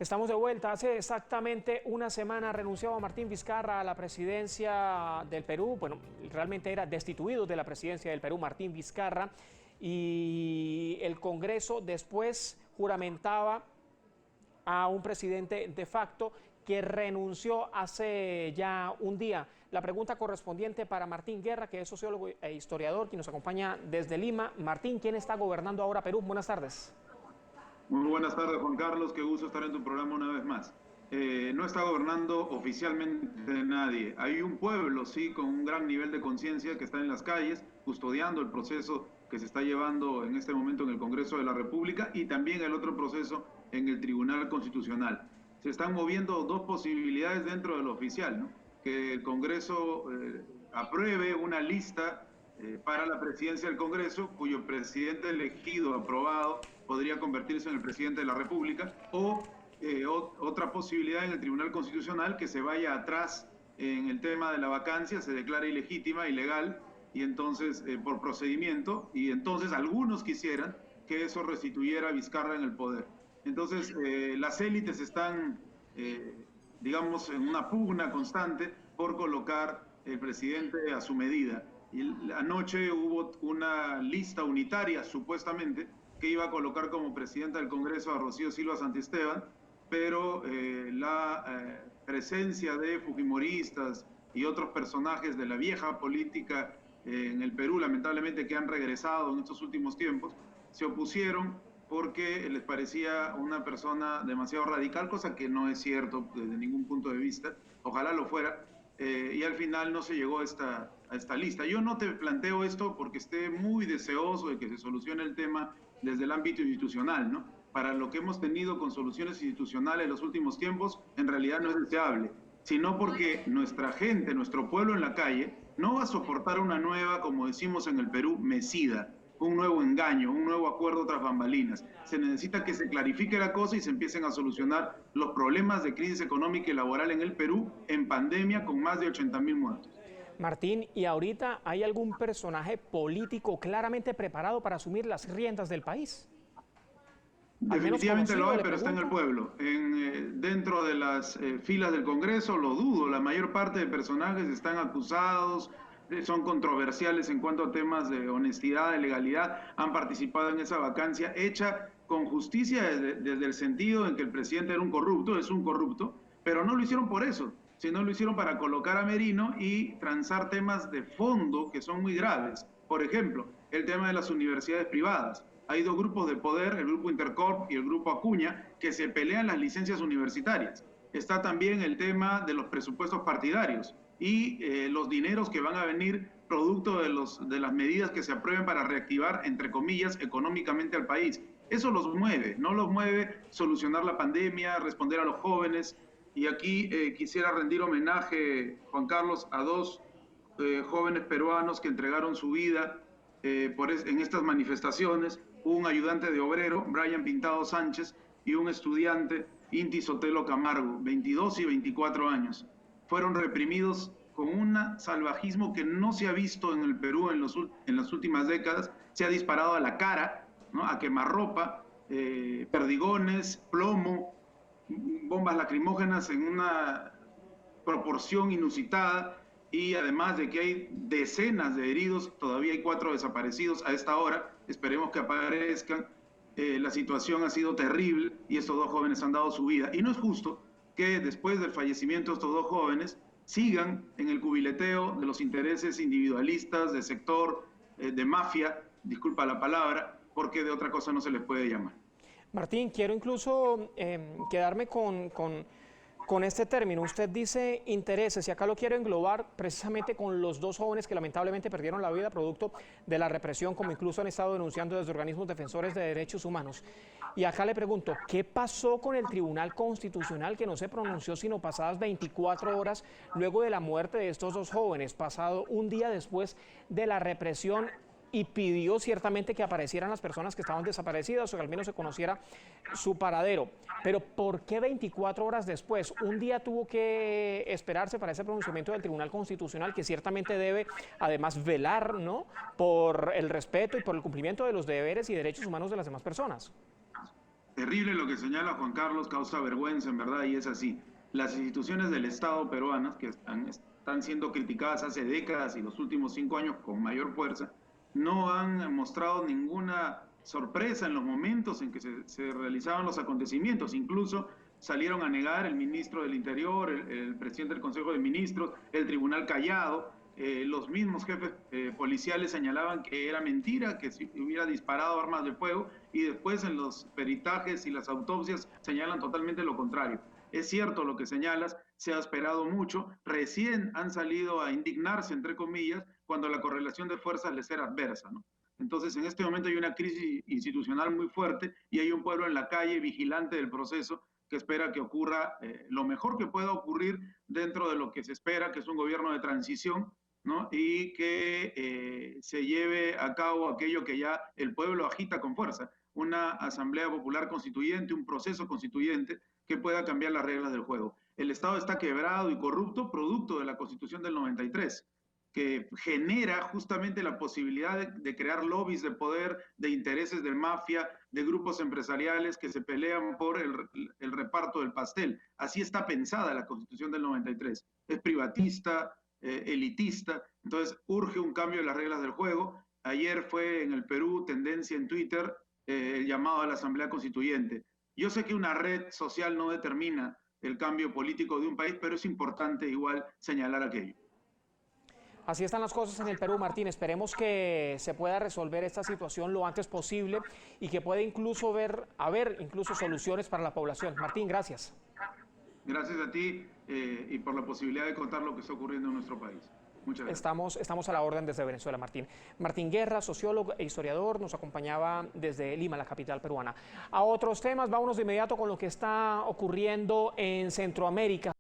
Estamos de vuelta. Hace exactamente una semana renunciaba Martín Vizcarra a la presidencia del Perú. Bueno, realmente era destituido de la presidencia del Perú Martín Vizcarra, y el Congreso después juramentaba a un presidente de facto que renunció hace ya un día. La pregunta correspondiente para Martín Guerra, que es sociólogo e historiador, quien nos acompaña desde Lima. Martín, ¿quién está gobernando ahora Perú? Buenas tardes. Muy buenas tardes, Juan Carlos, qué gusto estar en tu programa una vez más. No está gobernando oficialmente nadie. Hay un pueblo, sí, con un gran nivel de conciencia que está en las calles, custodiando el proceso que se está llevando en este momento en el Congreso de la República y también el otro proceso en el Tribunal Constitucional. Se están moviendo dos posibilidades dentro de lo oficial, ¿no? Que el Congreso apruebe una lista para la presidencia del Congreso, cuyo presidente elegido, aprobado, podría convertirse en el presidente de la República, o otra posibilidad en el Tribunal Constitucional, que se vaya atrás en el tema de la vacancia, se declara ilegítima, ilegal, y entonces por procedimiento, y entonces algunos quisieran que eso restituyera a Vizcarra en el poder. Entonces las élites están, digamos, en una pugna constante por colocar el presidente a su medida. Y anoche hubo una lista unitaria, supuestamente, que iba a colocar como presidenta del Congreso a Rocío Silva Santisteban, pero la presencia de fujimoristas y otros personajes de la vieja política en el Perú, lamentablemente, que han regresado en estos últimos tiempos, se opusieron porque les parecía una persona demasiado radical, cosa que no es cierto desde ningún punto de vista, ojalá lo fuera, y al final no se llegó a esta lista. Yo no te planteo esto porque esté muy deseoso de que se solucione el tema desde el ámbito institucional, ¿no? Para lo que hemos tenido con soluciones institucionales en los últimos tiempos, en realidad no es deseable, sino porque nuestra gente, nuestro pueblo en la calle, no va a soportar una nueva, como decimos en el Perú, mesida, un nuevo engaño, un nuevo acuerdo tras bambalinas. Se necesita que se clarifique la cosa y se empiecen a solucionar los problemas de crisis económica y laboral en el Perú en pandemia con más de 80.000 muertos. Martín, ¿y ahorita hay algún personaje político claramente preparado para asumir las riendas del país? Definitivamente lo hay, pero está en el pueblo. Dentro de las filas del Congreso, lo dudo, la mayor parte de personajes están acusados, son controversiales en cuanto a temas de honestidad, de legalidad, han participado en esa vacancia hecha con justicia desde el sentido en que el presidente era un corrupto, es un corrupto, pero no lo hicieron por eso, sino lo hicieron para colocar a Merino y transar temas de fondo que son muy graves. Por ejemplo, el tema de las universidades privadas. Hay dos grupos de poder, el grupo Intercorp y el grupo Acuña, que se pelean las licencias universitarias. Está también el tema de los presupuestos partidarios y los dineros que van a venir producto de las medidas que se aprueben para reactivar, entre comillas, económicamente al país. Eso los mueve, no los mueve solucionar la pandemia, responder a los jóvenes. Y aquí quisiera rendir homenaje, Juan Carlos, a dos jóvenes peruanos que entregaron su vida en estas manifestaciones. Un ayudante de obrero, Brian Pintado Sánchez, y un estudiante, Inti Sotelo Camargo, 22 y 24 años. Fueron reprimidos con un salvajismo que no se ha visto en el Perú en las últimas décadas. Se ha disparado a la cara, ¿no? A quemarropa, perdigones, plomo, bombas lacrimógenas en una proporción inusitada, y además de que hay decenas de heridos, todavía hay 4 desaparecidos a esta hora, esperemos que aparezcan. La situación ha sido terrible y estos dos jóvenes han dado su vida. Y no es justo que después del fallecimiento de estos dos jóvenes sigan en el cubileteo de los intereses individualistas, de sector, de mafia, disculpa la palabra, porque de otra cosa no se les puede llamar. Martín, quiero incluso quedarme con este término. Usted dice intereses, y acá lo quiero englobar precisamente con los dos jóvenes que lamentablemente perdieron la vida producto de la represión, como incluso han estado denunciando desde organismos defensores de derechos humanos. Y acá le pregunto, ¿qué pasó con el Tribunal Constitucional, que no se pronunció sino pasadas 24 horas luego de la muerte de estos dos jóvenes, pasado un día después de la represión, y pidió ciertamente que aparecieran las personas que estaban desaparecidas o que al menos se conociera su paradero? Pero ¿por qué 24 horas después? Un día tuvo que esperarse para ese pronunciamiento del Tribunal Constitucional, que ciertamente debe además velar, ¿no?, por el respeto y por el cumplimiento de los deberes y derechos humanos de las demás personas. Terrible lo que señala Juan Carlos, causa vergüenza en verdad y es así. Las instituciones del Estado peruanas, que están siendo criticadas hace décadas y los últimos 5 años con mayor fuerza, no han mostrado ninguna sorpresa en los momentos en que se realizaban los acontecimientos. Incluso salieron a negar el ministro del Interior, el presidente del Consejo de Ministros, el Tribunal Callado. Los mismos jefes policiales señalaban que era mentira, que se hubiera disparado armas de fuego, y después en los peritajes y las autopsias señalan totalmente lo contrario. Es cierto lo que señalas, se ha esperado mucho, recién han salido a indignarse, entre comillas, cuando la correlación de fuerzas les era adversa, ¿no? Entonces, en este momento hay una crisis institucional muy fuerte y hay un pueblo en la calle vigilante del proceso que espera que ocurra lo mejor que pueda ocurrir dentro de lo que se espera, que es un gobierno de transición, ¿no? Y que se lleve a cabo aquello que ya el pueblo agita con fuerza, una asamblea popular constituyente, un proceso constituyente que pueda cambiar las reglas del juego. El Estado está quebrado y corrupto, producto de la Constitución del 93, que genera justamente la posibilidad de crear lobbies de poder, de intereses de mafia, de grupos empresariales que se pelean por el reparto del pastel. Así está pensada la Constitución del 93. Es privatista, elitista, entonces urge un cambio de las reglas del juego. Ayer fue en el Perú tendencia en Twitter el llamado a la Asamblea Constituyente. Yo sé que una red social no determina el cambio político de un país, pero es importante igual señalar aquello. Así están las cosas en el Perú, Martín. Esperemos que se pueda resolver esta situación lo antes posible y que pueda incluso haber incluso soluciones para la población. Martín, gracias. Gracias a ti y por la posibilidad de contar lo que está ocurriendo en nuestro país. Muchas gracias. Estamos a la orden desde Venezuela, Martín. Martín Guerra, sociólogo e historiador, nos acompañaba desde Lima, la capital peruana. A otros temas, vámonos de inmediato con lo que está ocurriendo en Centroamérica.